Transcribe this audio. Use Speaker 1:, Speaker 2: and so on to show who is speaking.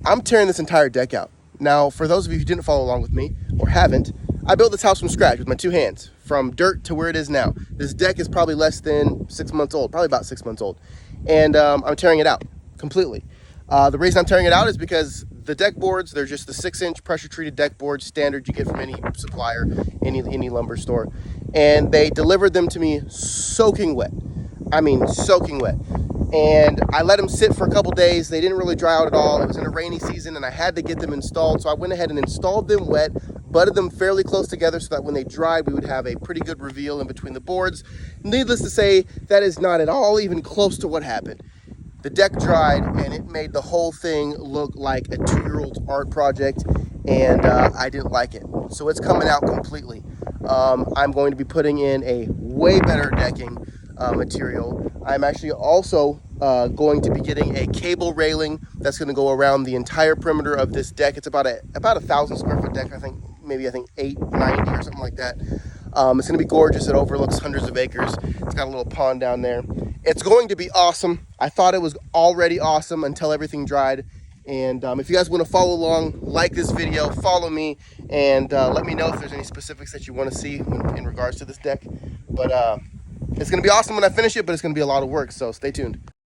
Speaker 1: I'm tearing this entire deck out. Now, for those of you who didn't follow along with me or haven't, I built this house from scratch with my 2 hands, from dirt to where it is now. This deck is probably less than 6 months old, probably about 6 months old. And I'm tearing it out completely. The reason I'm tearing it out is because the deck boards, they're just the 6-inch pressure treated deck boards, standard you get from any supplier, any lumber store. And they delivered them to me soaking wet. I mean, soaking wet. And I let them sit for a couple days. They didn't really dry out at all. It was in a rainy season and I had to get them installed. So I went ahead and installed them wet, butted them fairly close together so that when they dried, we would have a pretty good reveal in between the boards. Needless to say, that is not at all even close to what happened. The deck dried and it made the whole thing look like a 2-year-old's art project, and I didn't like it. So it's coming out completely. I'm going to be putting in a way better decking material. I'm actually also going to be getting a cable railing that's going to go around the entire perimeter of this deck. It's about a 1,000 square foot deck, I think 890 or something like that. It's going to be gorgeous. It overlooks hundreds of acres. It's got a little pond down there. It's going to be awesome. I thought it was already awesome until everything dried. And if you guys want to follow along, like this video, follow me, and let me know if there's any specifics that you want to see in regards to this deck. But it's going to be awesome when I finish it, but it's going to be a lot of work, so stay tuned.